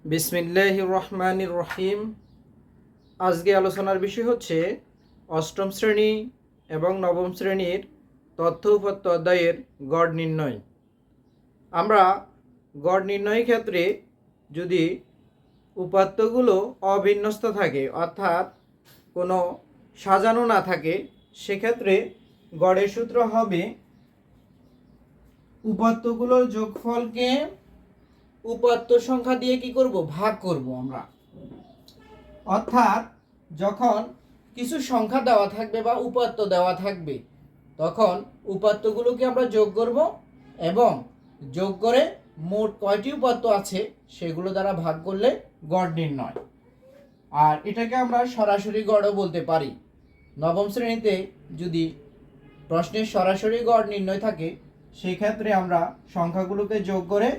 বিসমিল্লাহির রহমানির রহিম। আজকে আলোচনার বিষয় হচ্ছে অষ্টম শ্রেণী এবং নবম শ্রেণীর তথ্য উপাত্ত অধ্যায়ের গড় নির্ণয়। আমরা গড় নির্ণয়ের ক্ষেত্রে যদি উপাত্তগুলো অবিন্যস্ত থাকে অর্থাৎ কোনো সাজানো না থাকে, সেক্ষেত্রে গড়ের সূত্র হবে উপাত্তগুলোর যোগফলকে উপাত্ত সংখ্যা দিয়ে কি করব, ভাগ করব আমরা। অর্থাৎ যখন কিছু সংখ্যা দেওয়া থাকবে বা উপাত্ত দেওয়া থাকবে, তখন উপাত্তগুলোকে আমরা যোগ করব এবং যোগ করে মোট কয়টি উপাত্ত আছে সেগুলো দ্বারা ভাগ করলে গড় নির্ণয়। আর এটাকে আমরা সরাসরি গড়ও বলতে পারি। নবম শ্রেণীতে যদি প্রশ্নের সরাসরি গড় নির্ণয় থাকে, সেই ক্ষেত্রে আমরা সংখ্যাগুলোকে যোগ করে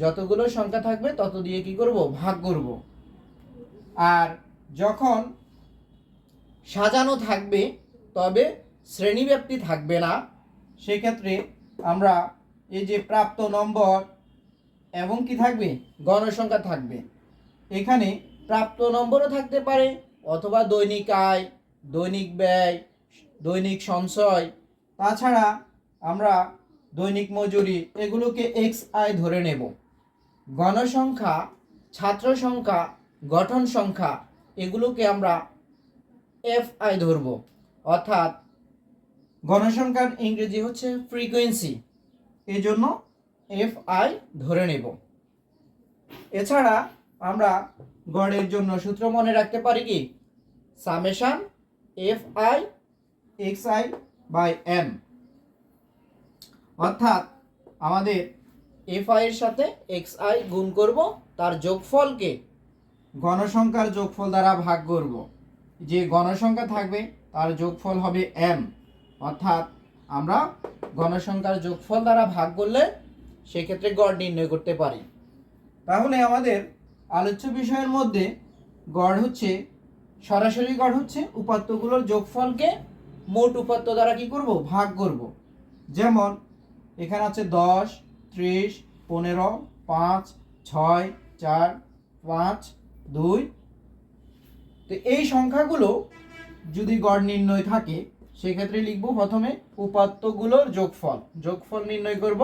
যতগুলো সংখ্যা থাকবে তত দিয়ে কি করব, ভাগ করব। আর যখন সাজানো থাকবে তবে শ্রেণীব্যাপ্তি থাকবে না, সেক্ষেত্রে আমরা এই যে প্রাপ্ত নম্বর এবং কি থাকবে, গণসংখ্যা থাকবে। এখানে প্রাপ্ত নম্বরও থাকতে পারে অথবা দৈনিক আয়, দৈনিক ব্যয়, দৈনিক সঞ্চয়, তাছাড়া আমরা দৈনিক মজুরি এগুলোকে এক্স আয় ধরে নেব। গণসংখ্যা, ছাত্র সংখ্যা, গঠন সংখ্যা এগুলোকে আমরা এফ আই ধরব। অর্থাৎ গণসংখ্যার ইংরেজি হচ্ছে ফ্রিকোয়েন্সি, এই জন্য এফ আই ধরে নেব। এছাড়া আমরা গড়ের জন্য সূত্র মনে রাখতে পারি কি, summation F I X I by M. অর্থাৎ আমাদের এফ আই এর সাথে এক্স আই গুণ করব, তার যোগফলকে গণসংখ্যার যোগফল দ্বারা ভাগ করব। যে গণসংখ্যা থাকবে তার যোগফল হবে এম। অর্থাৎ আমরা গণসংখ্যার যোগফল দ্বারা ভাগ করলে সেক্ষেত্রে গড় নির্ণয় করতে পারি। তাহলে আমাদের আলোচ্য বিষয়ের মধ্যে গড় হচ্ছে, সরাসরি গড় হচ্ছে উপাত্তগুলোর যোগফলকে মোট উপাত্ত দ্বারা কি করব, ভাগ করব। যেমন এখানে আছে 10, 30, 15, 5, 6, 4, 5, 2। তো এই সংখ্যাগুলো যদি গড় নির্ণয় থাকে, সেক্ষেত্রে লিখব প্রথমে উপাত্তগুলোর যোগফল নির্ণয় করব।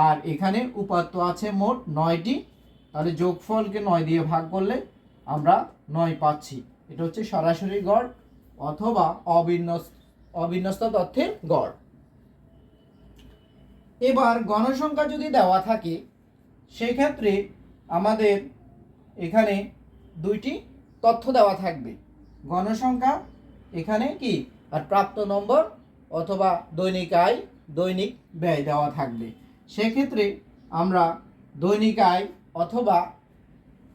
আর এখানে উপাত্ত আছে মোট 9টি, তাহলে যোগফলকে 9 দিয়ে ভাগ করলে আমরা 9 পাচ্ছি। এটা হচ্ছে সরাসরি গড় অথবা অবিন্যস্ত তথ্যের গড়। এবার গণসংখ্যা যদি দেওয়া থাকে, সেক্ষেত্রে আমাদের এখানে দুইটি তথ্য দেওয়া থাকবে। গণসংখ্যা এখানে কি, আর প্রাপ্ত নম্বর অথবা দৈনিক আয়, দৈনিক ব্যয় দেওয়া থাকবে। সেক্ষেত্রে আমরা দৈনিক আয় অথবা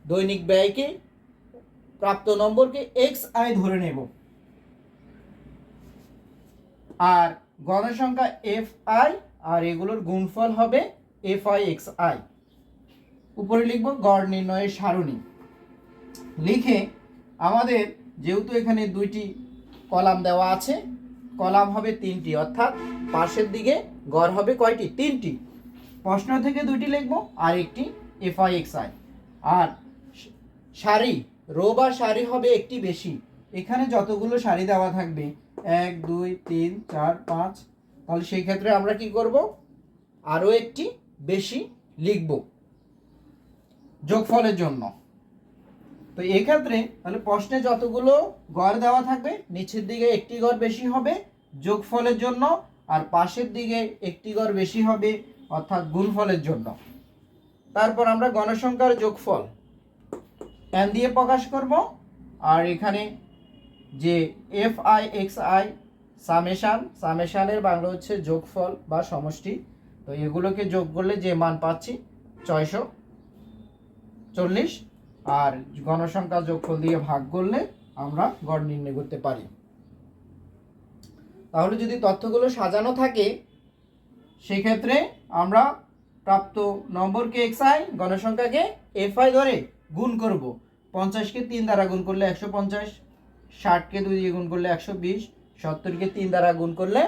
দৈনিক ব্যয়কে, প্রাপ্ত নম্বরকে এক্স আই ধরে নেব। আর গণসংখ্যা এফ আই আর এগুলোর গুণফল হবে এফ আই এক্স আই। উপরে লিখব গড় নির্ণয়ের সারণী। লিখে আমাদের যেহেতু এখানে দুইটি কলাম দেওয়া আছে, কলাম হবে 3টি, অর্থাৎ পাশের দিকে গড় হবে কয়টি, 3টি। প্রশ্ন থেকে 2টি লিখব আর একটি এফ আই এক্স আই। আর সারি, রো বা সারি হবে একটি বেশি। এখানে যতগুলো সারি দেওয়া থাকবে 1, 2, 3, 4, 5, তাহলে সেই ক্ষেত্রে আমরা কি করব, আরও একটি বেশি লিখব যোগফলের জন্য। তো এক্ষেত্রে তাহলে প্রশ্নে যতগুলো গড় দেওয়া থাকবে, নিচের দিকে একটি গড় বেশি হবে যোগফলের জন্য, আর পাশের দিকে একটি গড় বেশি হবে অর্থাৎ গুণফলের জন্য। তারপর আমরা গণসংখ্যার যোগফল এন দিয়ে প্রকাশ করব। আর এখানে যে এফ আই এক্স আই সামেশানের বাংলা হচ্ছে যোগফল বা সমষ্টি। তো এগুলোকে যোগ করলে যে মান পাচ্ছি 640, আর গণসংখ্যা যোগফল দিয়ে ভাগ করলে আমরা গড় নির্ণয় করতে পারি। তাহলে যদি তথ্যগুলো সাজানো থাকে, সেক্ষেত্রে আমরা প্রাপ্ত নম্বরকে এক্স আই, গণসংখ্যাকে এফ আই ধরে গুণ করব। 50কে 3 দ্বারা গুণ করলে 150, 60কে 2 দিয়ে গুণ করলে 120, 70কে 3 দ্বারা গুণ করলে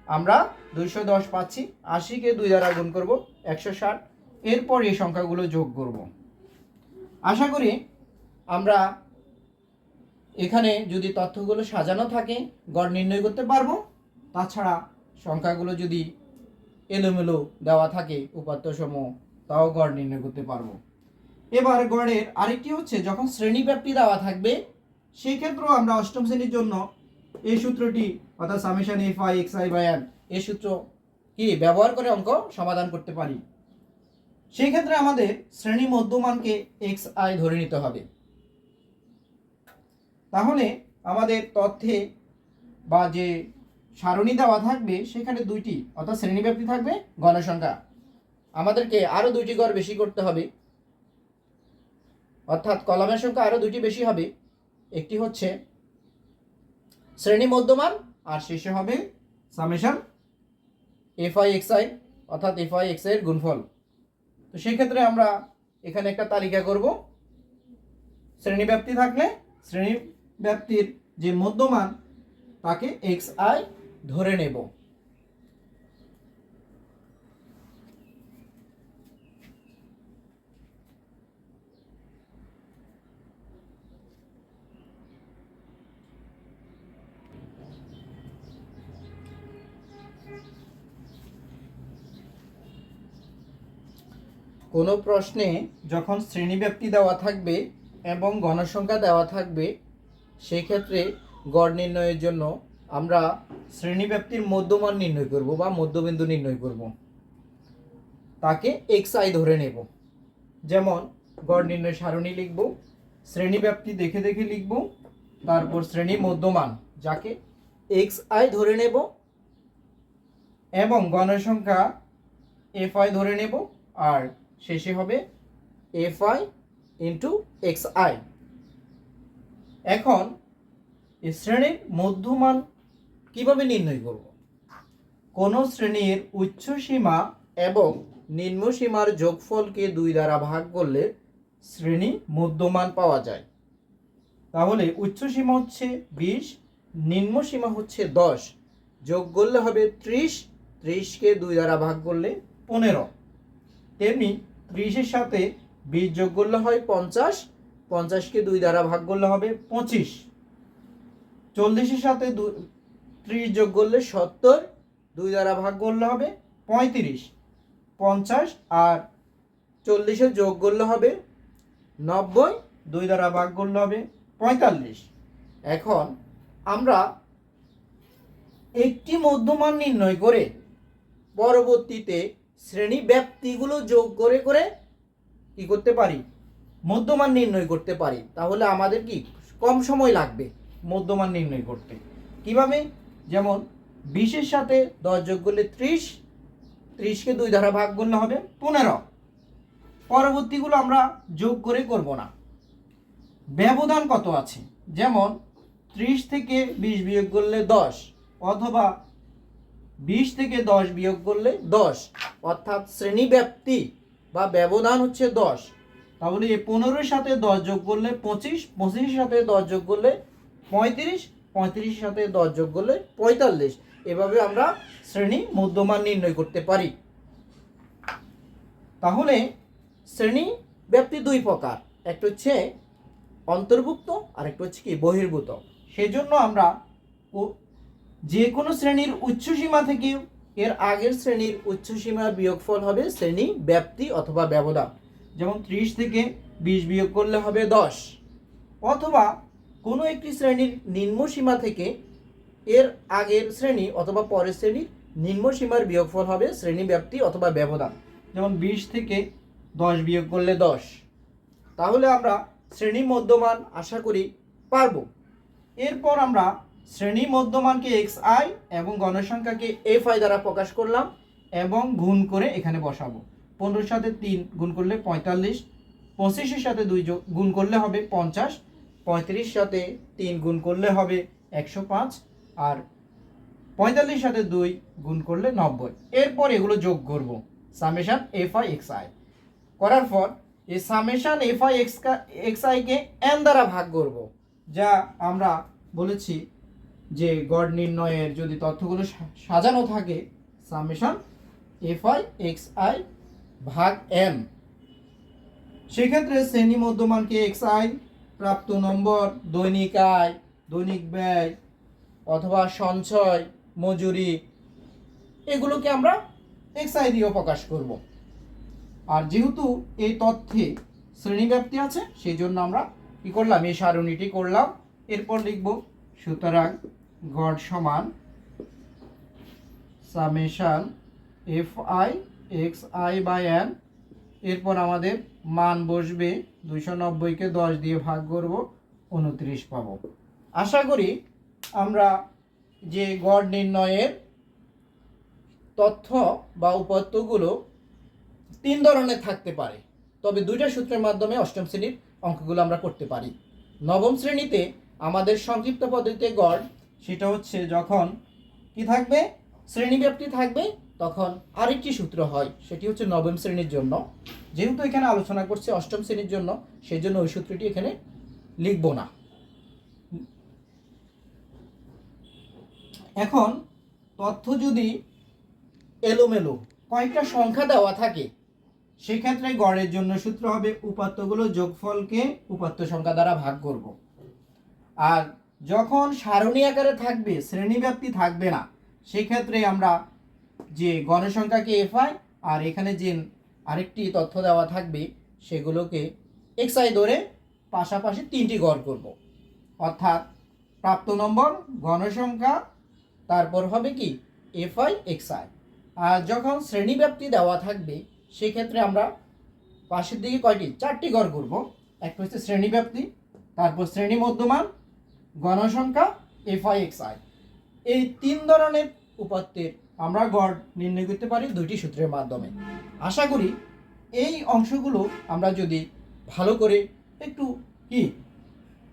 আমরা 210 পাচ্ছি, 80কে 2 দ্বারা গুণ করব 160। এরপর এই সংখ্যাগুলো যোগ করব। আশা করি আমরা এখানে যদি তথ্যগুলো সাজানো থাকে গড় নির্ণয় করতে পারবো। তাছাড়া সংখ্যাগুলো যদি এলোমেলো দেওয়া থাকে উপাত্তসমূহ, তাও গড় নির্ণয় করতে পারবো। এবার গড়ের আরেকটি হচ্ছে যখন শ্রেণী ব্যাপ্তি দেওয়া থাকবে সেই ক্ষেত্রেও আমরা অষ্টম শ্রেণীর জন্য এই সূত্রটি অর্থাৎ summation F I X I by N এই সূত্র কি ব্যবহার করে অঙ্ক সমাধান করতে পারি। সেই ক্ষেত্রে আমাদের শ্রেণী মধ্যমানকে এক্স আই ধরে নিতে হবে। তাহলে আমাদের তথ্যে বা যে সারণী দেওয়া থাকবে সেখানে দুইটি অর্থাৎ শ্রেণীব্যাপ্তি থাকবে, গণসংখ্যা। আমাদেরকে আরও দুইটি গড় বেশি করতে হবে, অর্থাৎ কলামের সংখ্যা আরও দুইটি বেশি হবে। একটি হচ্ছে শ্রেণী মধ্যমান আর শেষে হবে summation F I X I অর্থাৎ এফ আই এক্স এর গুণফল। তো সেই ক্ষেত্রে আমরা এখানে একটা তালিকা করব। শ্রেণী ব্যাপ্তি থাকলে শ্রেণী ব্যাপ্তির যে মধ্যমান তাকে এক্স আই ধরে নেব। কোনো প্রশ্নে যখন শ্রেণীব্যাপ্তি দেওয়া থাকবে এবং গণসংখ্যা দেওয়া থাকবে সেই ক্ষেত্রে গড় নির্ণয়ের জন্য আমরা শ্রেণীব্যাপ্তির মধ্যমান নির্ণয় করব বা মধ্যবিন্দু নির্ণয় করব, তাকে এক্স আই ধরে নেব। যেমন গড় নির্ণয় সারণী লিখব, শ্রেণীব্যাপ্তি দেখে দেখে লিখব, তারপর শ্রেণী মধ্যমান যাকে এক্স আই ধরে নেব এবং গণসংখ্যা এফ আই ধরে নেব, আর শেষে হবে F I into x I. এখন এই শ্রেণীর মধ্যমান কিভাবে নির্ণয় করব? কোন শ্রেণীর উচ্চ সীমা এবং নিম্ন সীমার যোগফলকে 2 দ্বারা ভাগ করলে শ্রেণী মধ্যমান পাওয়া যায়। তাহলে উচ্চ সীমা হচ্ছে 20, নিম্ন সীমা হচ্ছে 10, যোগ করলে হবে 30, 30কে 2 দ্বারা ভাগ করলে 15। তেমনি 30-এর সাথে 20 যোগ করলে হয় 50, 50কে 2 দ্বারা ভাগ করলে হবে 25। 40-এর সাথে 30 যোগ করলে 70, 2 দ্বারা ভাগ করলে হবে 35। 50 আর 40-এ যোগ করলে হবে 90, 2 দ্বারা ভাগ করলে হবে 45। এখন আমরা একটি মধ্যমান নির্ণয় করে পরবর্তীতে শ্রেণী ব্যাপ্তিগুলো যোগ করে করে কি করতে পারি? মধ্যমান নির্ণয় করতে পারি। তাহলে আমাদের কি কম সময় লাগবে মধ্যমান নির্ণয় করতে। কিভাবে? যেমন 20-এর সাথে 10 যোগ করলে 30, 30কে 2 দ্বারা ভাগ করলে হবে 15। পরবর্তীগুলো আমরা যোগ করে করব না। ব্যবধান কত আছে? যেমন 30 থেকে 20 বিয়োগ করলে 10, অথবা 20 থেকে 10 বিয়োগ করলে 10, অর্থাৎ শ্রেণী ব্যাপ্তি বা ব্যবধান হচ্ছে 10। তাহলে এই 15-এর সাথে 10 যোগ করলে 25, 25-এর সাথে 10 যোগ করলে 35, 35-এর সাথে 10 যোগ করলে 45। এভাবে আমরা শ্রেণী মধ্যমান নির্ণয় করতে পারি। তাহলে শ্রেণী ব্যাপ্তি 2 প্রকার, একটা হচ্ছে অন্তর্ভুক্ত আর একটা হচ্ছে কি বহির্ভূত। সেজন্য আমরা যে কোনো শ্রেণীর উচ্চ সীমা থেকে এর আগের শ্রেণীর উচ্চ সীমার বিয়োগফল হবে শ্রেণী ব্যাপ্তি অথবা ব্যবধান। যেমন 30 থেকে 20 বিয়োগ করলে হবে 10, অথবা কোনো একটি শ্রেণীর নিম্ন সীমা থেকে এর আগের শ্রেণী অথবা পরের শ্রেণীর নিম্ন সীমার বিয়োগফল হবে শ্রেণী ব্যাপ্তি অথবা ব্যবধান। যেমন 20 থেকে 10 বিয়োগ করলে 10। তাহলে আমরা শ্রেণী মধ্যমান আশা করি পারব। এরপর আমরা শ্রেণী মধ্যমানকে এক্স আই এবং গণসংখ্যাকে এফ আই দ্বারা প্রকাশ করলাম এবং গুণ করে এখানে বসাবো। 15-এর সাথে 3 গুণ করলে 45, 25-এর সাথে 2 গুণ করলে হবে 50, 35-এর সাথে 3 গুণ করলে হবে 105, আর 45-এর সাথে 2 গুণ করলে 90। এরপর এগুলো যোগ করব, summation F I X I করার পর এই সামেশন এফ আই এক্স আইকে এন দ্বারা ভাগ করব, যা আমরা বলেছি যে গড় নির্ণয়ের যদি তথ্যগুলো সাজানো থাকে summation F I X I ভাগ এম। সেক্ষেত্রে শ্রেণী মধ্যমানকে এক্স আই, প্রাপ্ত নম্বর, দৈনিক আয়, দৈনিক ব্যয় অথবা সঞ্চয়, মজুরি, এগুলোকে আমরা এক্স আই দিয়েও প্রকাশ করব। আর যেহেতু এই তথ্যে শ্রেণীব্যাপ্তি আছে সেই জন্য আমরা কি করলাম, এই সারণীটি করলাম। এরপর লিখব সুতরাং গড় সমান summation F I X I by N. এরপর আমাদের মান বসবে 290কে 10 দিয়ে ভাগ করব, 29 পাবো। আশা করি আমরা যে গড় নির্ণয়ের তথ্য বা উপাত্তগুলো 3 ধরনের থাকতে পারে, তবে 2টা সূত্রের মাধ্যমে অষ্টম শ্রেণীর অঙ্কগুলো আমরা করতে পারি। নবম শ্রেণীতে আমাদের সংক্ষিপ্ত পদ্ধতিতে গড়, সেটা হচ্ছে যখন কি থাকবে, শ্রেণীব্যাপ্তি থাকবে, তখন আরেকটি সূত্র হয়, সেটি হচ্ছে নবম শ্রেণীর জন্য। যেহেতু এখানে আলোচনা করছে অষ্টম শ্রেণীর জন্য, সেই জন্য ওই সূত্রটি এখানে লিখব না। এখন তথ্য যদি এলোমেলো কয়েকটা সংখ্যা দেওয়া থাকে, সেক্ষেত্রে গড়ের জন্য সূত্র হবে উপাত্তগুলো যোগফলকে উপাত্ত সংখ্যা দ্বারা ভাগ করব। আর যখন সারণী আকারে থাকবে, শ্রেণীব্যাপ্তি থাকবে না, সেক্ষেত্রে আমরা যে গণসংখ্যাকে এফ আই আর এখানে যে আরেকটি তথ্য দেওয়া থাকবে সেগুলোকে এক্স আই ধরে পাশাপাশি 3টি গড় করব। অর্থাৎ প্রাপ্ত নম্বর, গণসংখ্যা, তারপর হবে কি এফ আই এক্স আই। আর যখন শ্রেণীব্যাপ্তি দেওয়া থাকবে সেক্ষেত্রে আমরা পাশের দিকে 4টি গড় করব। একটা হচ্ছে শ্রেণীব্যাপ্তি, তারপর শ্রেণী মধ্যমান, গণসংখ্যা, এফ আই এক্স আই। এই 3 ধরনের উপাত্তের আমরা গড় নির্ণয় করতে পারি 2টি সূত্রের মাধ্যমে। আশা করি এই অংশগুলো আমরা যদি ভালো করে একটু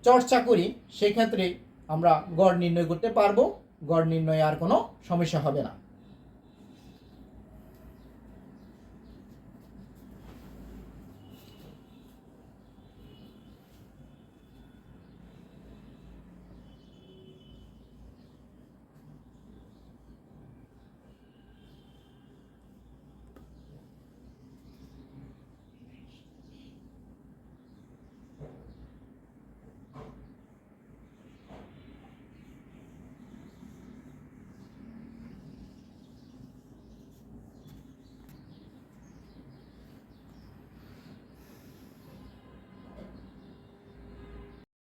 চর্চা করি, সেক্ষেত্রে আমরা গড় নির্ণয় করতে পারবো। গড় নির্ণয়ে আর কোনো সমস্যা হবে না।